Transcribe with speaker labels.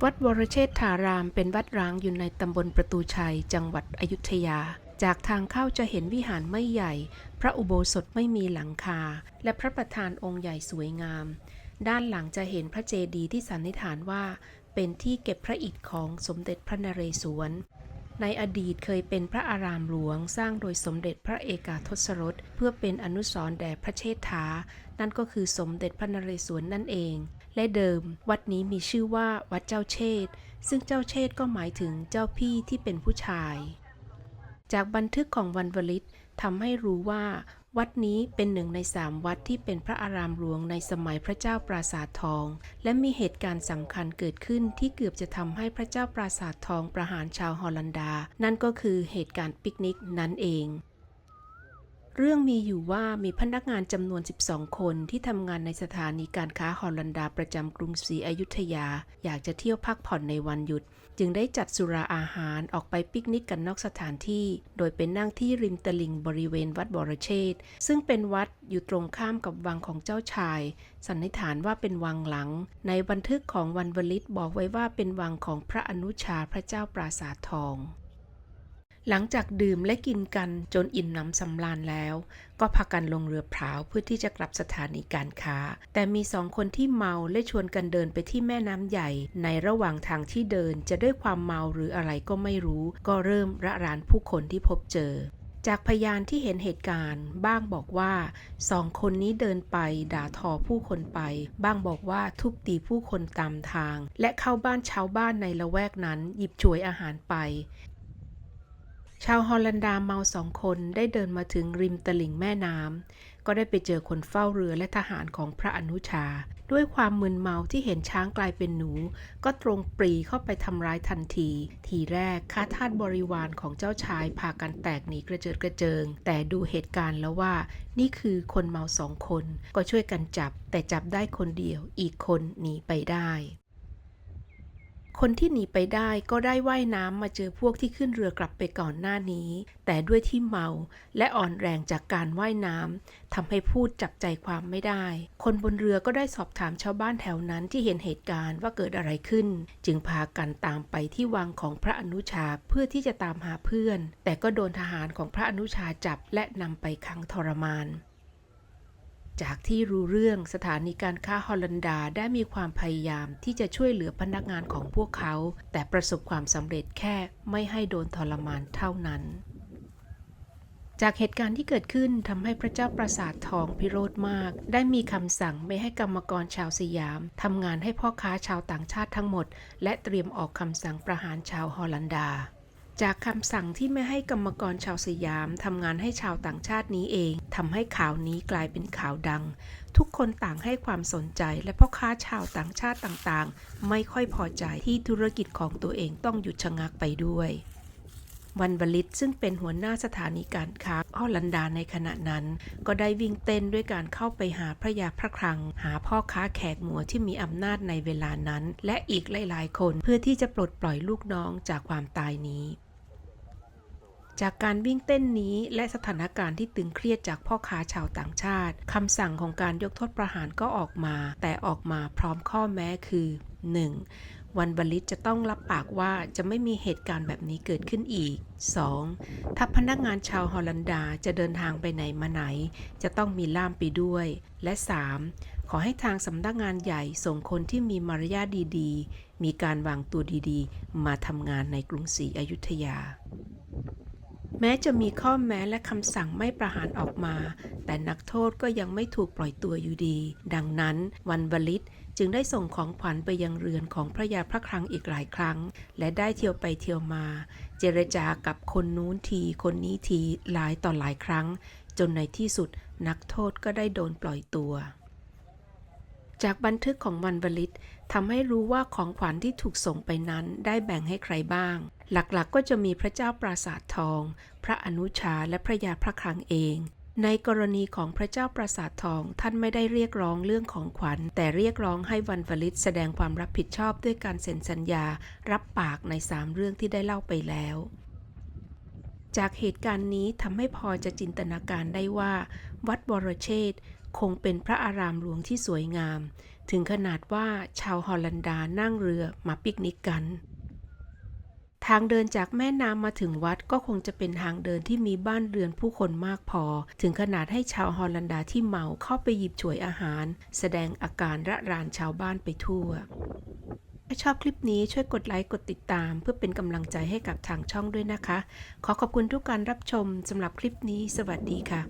Speaker 1: วัดวรเชษฐารามเป็นวัดร้างอยู่ในตำบลประตูชัยจังหวัดอยุธยาจากทางเข้าจะเห็นวิหารไม่ใหญ่พระอุโบสถไม่มีหลังคาและพระประธานองค์ใหญ่สวยงามด้านหลังจะเห็นพระเจดีย์ที่สันนิษฐานว่าเป็นที่เก็บพระอิฐของสมเด็จพระนเรศวรในอดีตเคยเป็นพระอารามหลวงสร้างโดยสมเด็จพระเอกาทศรสเพื่อเป็นอนุสรณ์แด่พระเชษฐานั่นก็คือสมเด็จพระนเรศวรนั่นเองและเดิมวัดนี้มีชื่อว่าวัดเจ้าเชษฐ์ซึ่งเจ้าเชษฐ์ก็หมายถึงเจ้าพี่ที่เป็นผู้ชายจากบันทึกของวรรณวลิตทำให้รู้ว่าวัดนี้เป็นหนึ่งใน3วัดที่เป็นพระอารามหลวงในสมัยพระเจ้าปราสาททองและมีเหตุการณ์สำคัญเกิดขึ้นที่เกือบจะทำให้พระเจ้าปราสาททองประหารชาวฮอลันดานั่นก็คือเหตุการณ์ปิกนิกนั่นเองเรื่องมีอยู่ว่ามีพนักงานจำนวน12คนที่ทำงานในสถานีการค้าฮอลันดาประจำกรุงศรีอยุธยาอยากจะเที่ยวพักผ่อนในวันหยุดจึงได้จัดสุราอาหารออกไปปิกนิกกันนอกสถานที่โดยเป็นนั่งที่ริมตลิ่งบริเวณวัดบรเชษฐ์ซึ่งเป็นวัดอยู่ตรงข้ามกับวังของเจ้าชายสันนิษฐานว่าเป็นวังหลังในบันทึกของวรรณวลิตบอกไว้ว่าเป็นวังของพระอนุชาพระเจ้าปราสาททองหลังจากดื่มและกินกันจนอิ่มหนำสำราญแล้วก็พากันลงเรือพร้าวเพื่อที่จะกลับสถานีการค้าแต่มี2 คนที่เมาและชวนกันเดินไปที่แม่น้ำใหญ่ในระหว่างทางที่เดินจะด้วยความเมาหรืออะไรก็ไม่รู้ก็เริ่มระรานผู้คนที่พบเจอจากพยานที่เห็นเหตุการณ์บ้างบอกว่า2 คนนี้เดินไปด่าทอผู้คนไปบ้างบอกว่าทุบตีผู้คนตามทางและเข้าบ้านชาวบ้านในละแวกนั้นหยิบฉวยอาหารไปชาวฮอลันดาเมา2 คนได้เดินมาถึงริมตลิ่งแม่น้ำก็ได้ไปเจอคนเฝ้าเรือและทหารของพระอนุชาด้วยความมึนเมาที่เห็นช้างกลายเป็นหนูก็ตรงปรีเข้าไปทำร้ายทันทีทีแรกข้าทาสบริวารของเจ้าชายพากันแตกหนีกระเจิดกระเจิงแต่ดูเหตุการณ์แล้วว่านี่คือคนเมา2 คนก็ช่วยกันจับแต่จับได้คนเดียวอีกคนหนีไปได้คนที่หนีไปได้ก็ได้ว่ายน้ำมาเจอพวกที่ขึ้นเรือกลับไปก่อนหน้านี้แต่ด้วยที่เมาและอ่อนแรงจากการว่ายน้ำทำให้พูดจับใจความไม่ได้คนบนเรือก็ได้สอบถามชาวบ้านแถวนั้นที่เห็นเหตุการณ์ว่าเกิดอะไรขึ้นจึงพากันตามไปที่วังของพระอนุชาเพื่อที่จะตามหาเพื่อนแต่ก็โดนทหารของพระอนุชาจับและนำไปขังทรมานจากที่รู้เรื่องสถานีการค้าฮอลันดาได้มีความพยายามที่จะช่วยเหลือพนักงานของพวกเขาแต่ประสบความสำเร็จแค่ไม่ให้โดนทรมานเท่านั้นจากเหตุการณ์ที่เกิดขึ้นทำให้พระเจ้าปราสาททองพิโรธมากได้มีคำสั่งไม่ให้กรรมกรชาวสยามทำงานให้พ่อค้าชาวต่างชาติทั้งหมดและเตรียมออกคำสั่งประหารชาวฮอลันดาจากคำสั่งที่ไม่ให้กรรมกรชาวสยามทำงานให้ชาวต่างชาตินี้เองทำให้ข่าวนี้กลายเป็นข่าวดังทุกคนต่างให้ความสนใจและพ่อค้าชาวต่างชาติต่างๆไม่ค่อยพอใจที่ธุรกิจของตัวเองต้องหยุดชะงักไปด้วยวรรณวลิตซึ่งเป็นหัวหน้าสถานีการค้าฮอลันดาในขณะนั้นก็ได้วิ่งเต้นด้วยการเข้าไปหาพระยาพระคลังหาพ่อค้าแขกหมัวที่มีอำนาจในเวลานั้นและอีกหลายๆคนเพื่อที่จะปลดปล่อยลูกน้องจากความตายนี้จากการวิ่งเต้นนี้และสถานการณ์ที่ตึงเครียดจากพ่อค้าชาวต่างชาติคำสั่งของการยกโทษประหารก็ออกมาแต่ออกมาพร้อมข้อแม้คือ 1. วรรณวลิตจะต้องรับปากว่าจะไม่มีเหตุการณ์แบบนี้เกิดขึ้นอีก 2. ถ้าพนักงานชาวฮอลันดาจะเดินทางไปไหนมาไหนจะต้องมีล่ามไปด้วยและ 3. ขอให้ทางสำนักงานใหญ่ส่งคนที่มีมารยาทดีๆมีการวางตัวดีๆมาทำงานในกรุงศรีอยุธยาแม้จะมีข้อแม้และคำสั่งไม่ประหารออกมาแต่นักโทษก็ยังไม่ถูกปล่อยตัวอยู่ดีดังนั้นวรรณวลิตจึงได้ส่งของขวัญไปยังเรือนของพระยาพระคลังอีกหลายครั้งและได้เที่ยวไปเที่ยวมาเจรจากับคนนู้นทีคนนี้ทีหลายต่อหลายครั้งจนในที่สุดนักโทษก็ได้โดนปล่อยตัวจากบันทึกของวรรณวลิตทำให้รู้ว่าของขวัญที่ถูกส่งไปนั้นได้แบ่งให้ใครบ้างหลักๆก็จะมีพระเจ้าปราสาททองพระอนุชาและพระยาพระคลังเองในกรณีของพระเจ้าปราสาททองท่านไม่ได้เรียกร้องเรื่องของขวัญแต่เรียกร้องให้วรรณวลิตแสดงความรับผิดชอบด้วยการเซ็นสัญญารับปากใน3 เรื่องที่ได้เล่าไปแล้วจากเหตุการณ์นี้ทำให้พอจะจินตนาการได้ว่าวัดบรเชษฐ์คงเป็นพระอารามหลวงที่สวยงาม ถึงขนาดว่าชาวฮอลันดานั่งเรือมาปิกนิกกันทางเดินจากแม่น้ำมาถึงวัดก็คงจะเป็นทางเดินที่มีบ้านเรือนผู้คนมากพอถึงขนาดให้ชาวฮอลันดาที่เมาเข้าไปหยิบฉวยอาหารแสดงอาการระรานชาวบ้านไปทั่วถ้าชอบคลิปนี้ช่วยกดไลค์กดติดตามเพื่อเป็นกำลังใจให้กับทางช่องด้วยนะคะขอขอบคุณทุกการรับชมสำหรับคลิปนี้สวัสดีค่ะ